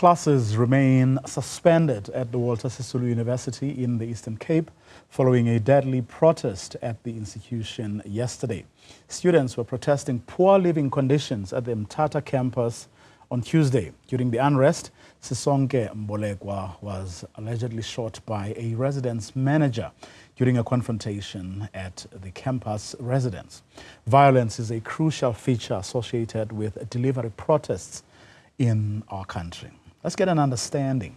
Classes remain suspended at the Walter Sisulu University in the Eastern Cape following a deadly protest at the institution yesterday. Students were protesting poor living conditions at the Mthatha campus on Tuesday. During the unrest, Sisonke Mbolekwa was allegedly shot by a residence manager during a confrontation at the campus residence. Violence is a crucial feature associated with delivery protests in our country. Let's get an understanding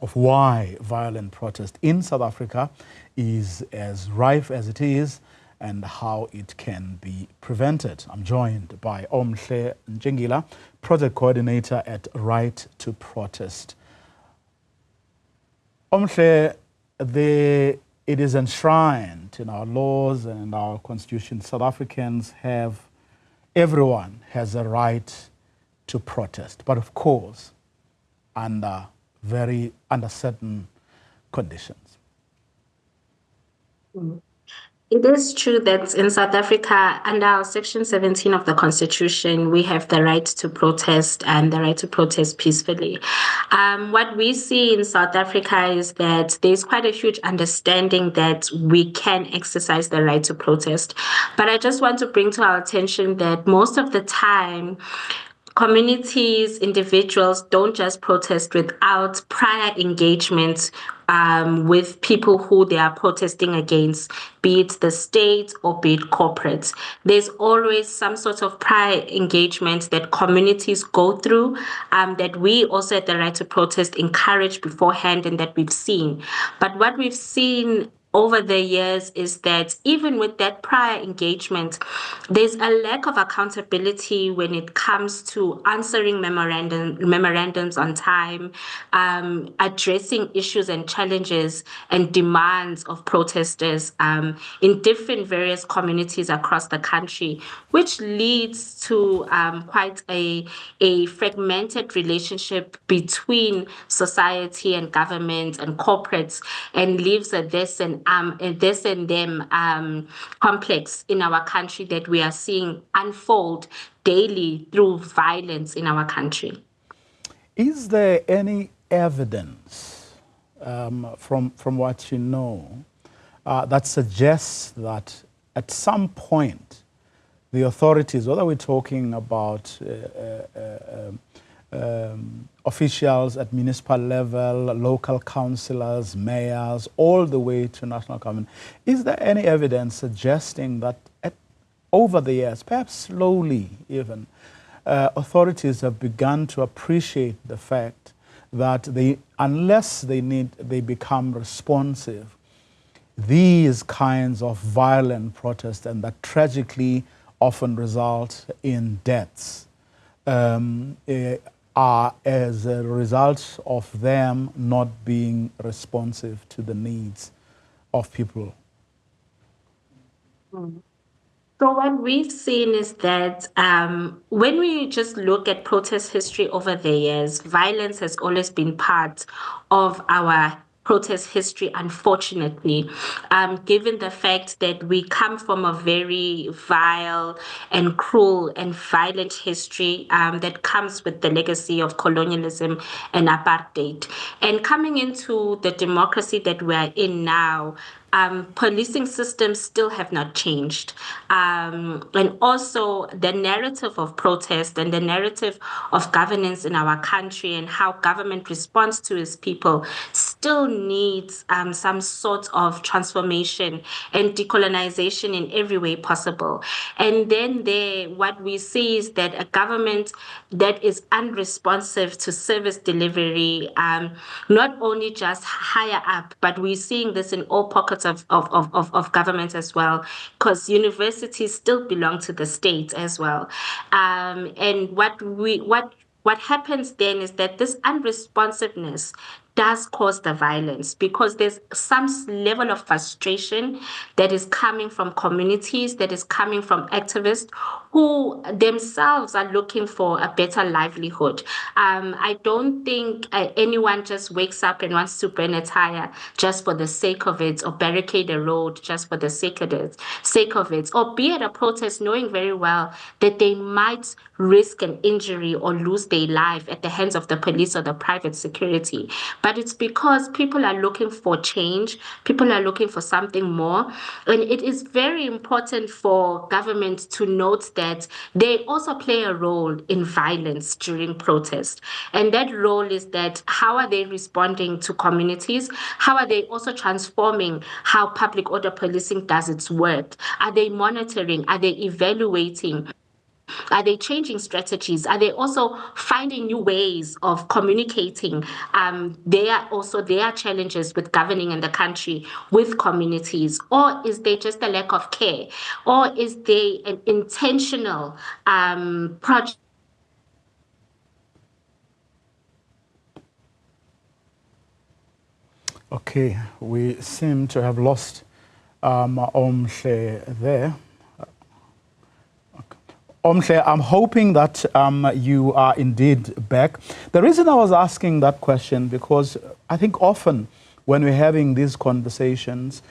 of why violent protest in South Africa is as rife as it is and how it can be prevented. I'm joined by Omhle Ntshingila, project coordinator at Right2Protest. Omhle, it is enshrined in our laws and our constitution. South Africans everyone has a right to protest, but of course, under certain conditions. It is true that in South Africa, under Section 17 of the Constitution, we have the right to protest and the right to protest peacefully. What we see in South Africa is that there's quite a huge understanding that we can exercise the right to protest. But I just want to bring to our attention that most of the time, communities, individuals don't just protest without prior engagement with people who they are protesting against, be it the state or be it corporates. There's always some sort of prior engagement that communities go through that we also at the Right to Protest encourage beforehand and that we've seen. But what we've seen over the years is that even with that prior engagement, there's a lack of accountability when it comes to answering memorandums on time, addressing issues and challenges and demands of protesters in different various communities across the country, which leads to quite a fragmented relationship between society and government and corporates, and leaves a this and them complex in our country that we are seeing unfold daily through violence in our country. Is there any evidence from what you know that suggests that at some point the authorities, whether we're talking about officials at municipal level, local councillors, mayors, all the way to national government, is there any evidence suggesting that over the years, perhaps slowly even, authorities have begun to appreciate the fact that unless they become responsive, these kinds of violent protests and that tragically often result in deaths are as a result of them not being responsive to the needs of people? So what we've seen is that when we just look at protest history over the years, violence has always been part of our protest history, unfortunately, given the fact that we come from a very vile and cruel and violent history that comes with the legacy of colonialism and apartheid. And coming into the democracy that we are in now, policing systems still have not changed. And also the narrative of protest and the narrative of governance in our country and how government responds to its people still needs some sort of transformation and decolonization in every way possible. And then what we see is that a government that is unresponsive to service delivery, not only just higher up, but we're seeing this in all pockets of government as well, because universities still belong to the state as well. And what happens then is that this unresponsiveness does cause the violence, because there's some level of frustration that is coming from communities, that is coming from activists who themselves are looking for a better livelihood. I don't think anyone just wakes up and wants to burn a tire just for the sake of it, or barricade a road just for the sake of it, or be at a protest knowing very well that they might risk an injury or lose their life at the hands of the police or the private security. But it's because people are looking for change, people are looking for something more. And it is very important for government to note that they also play a role in violence during protest. And that role is that how are they responding to communities? How are they also transforming how public order policing does its work? Are they monitoring? Are they evaluating? Are they changing strategies? Are they also finding new ways of communicating their challenges with governing in the country with communities? Or is there just a lack of care? Or is there an intentional project? Okay, we seem to have lost Omhle there. Omhle, I'm hoping that you are indeed back. The reason I was asking that question, because I think often when we're having these conversations,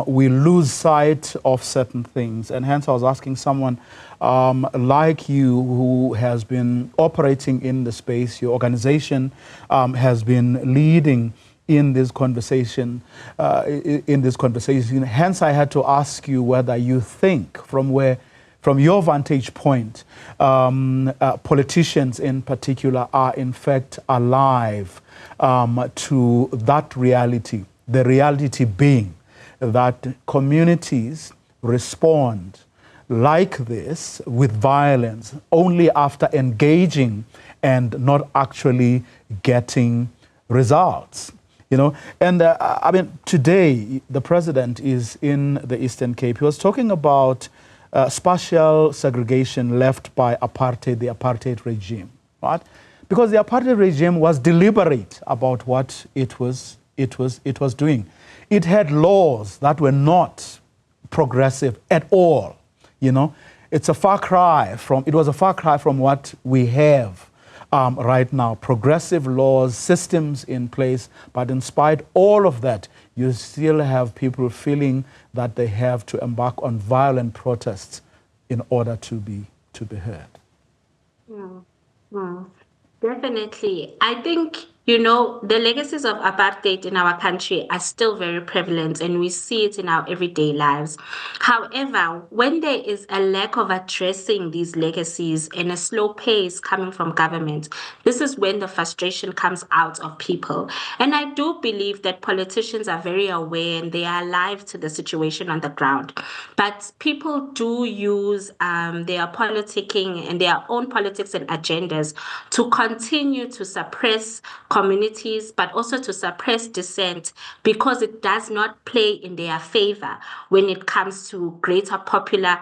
we lose sight of certain things. And hence I was asking someone like you, who has been operating in the space, your organization has been leading in this conversation, Hence I had to ask you whether you think from your vantage point, politicians in particular are in fact alive to that reality, the reality being that communities respond like this with violence only after engaging and not actually getting results. You know, and I mean, today the president is in the Eastern Cape. He was talking about spatial segregation left by apartheid, the apartheid regime, right? Because the apartheid regime was deliberate about what it was doing. It had laws that were not progressive at all. You know, it was a far cry from what we have right now. Progressive laws, systems in place, but in spite of all of that, you still have people feeling that they have to embark on violent protests in order to be heard. Definitely. I think, you know, the legacies of apartheid in our country are still very prevalent, and we see it in our everyday lives. However, when there is a lack of addressing these legacies and a slow pace coming from government, this is when the frustration comes out of people. And I do believe that politicians are very aware and they are alive to the situation on the ground. But people do use their politicking and their own politics and agendas to continue to suppress communities, but also to suppress dissent, because it does not play in their favor when it comes to greater popular,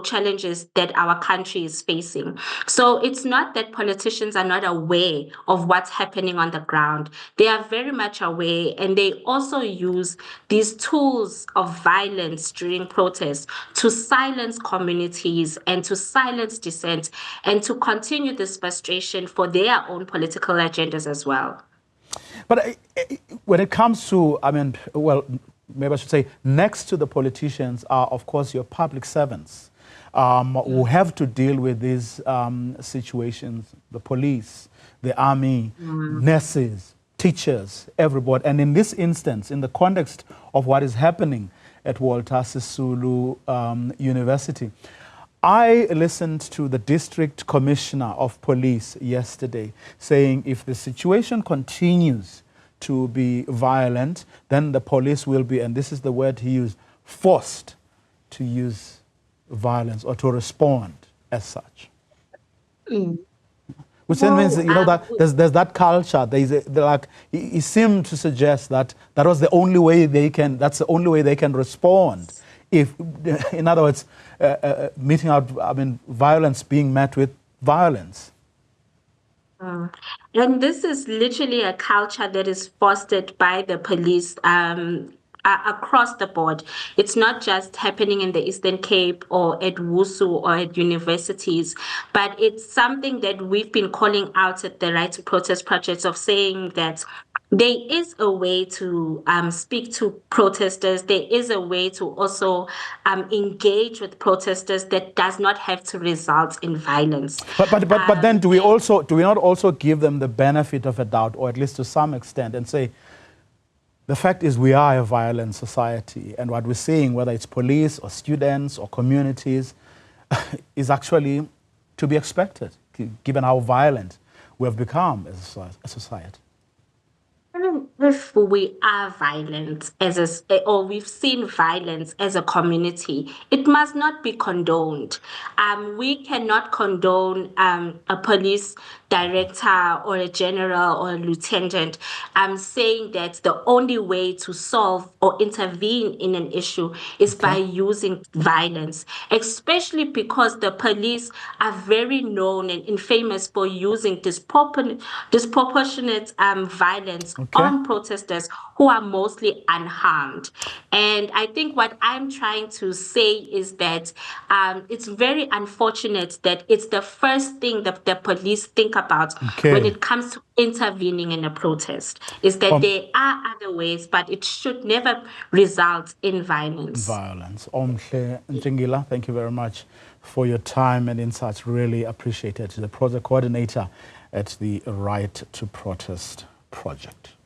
challenges that our country is facing. So it's not that politicians are not aware of what's happening on the ground. They are very much aware, and they also use these tools of violence during protests to silence communities and to silence dissent and to continue this frustration for their own political agendas as well. But when it comes to, maybe I should say, next to the politicians are, of course, your public servants who have to deal with these situations, the police, the army, nurses, teachers, everybody. And in this instance, in the context of what is happening at Walter Sisulu University, I listened to the district commissioner of police yesterday saying if the situation continues to be violent, then the police will be, and this is the word he used, forced to use violence or to respond as such. Which then means, that there's that culture. He seemed to suggest that was the only way they can, that's the only way they can respond. If, in other words, violence being met with violence. And this is literally a culture that is fostered by the police across the board. It's not just happening in the Eastern Cape or at WUSU or at universities, but it's something that we've been calling out at the Right to Protest Project of saying that there is a way to speak to protesters. There is a way to also engage with protesters that does not have to result in violence. But then do we not also give them the benefit of a doubt, or at least to some extent, and say the fact is we are a violent society, and what we're seeing, whether it's police or students or communities, is actually to be expected, given how violent we have become as a society? If we are violent or we've seen violence as a community, it must not be condoned. We cannot condone a police director or a general or a lieutenant saying that the only way to solve or intervene in an issue is by using violence, especially because the police are very known and infamous for using disproportionate violence on protesters who are mostly unharmed. And I think what I'm trying to say is that it's very unfortunate that it's the first thing that the police think about when it comes to intervening in a protest, is that there are other ways, but it should never result in violence. Omhle Ntshingila, thank you very much for your time and insights. Really appreciate it. The project coordinator at the Right to Protest Project.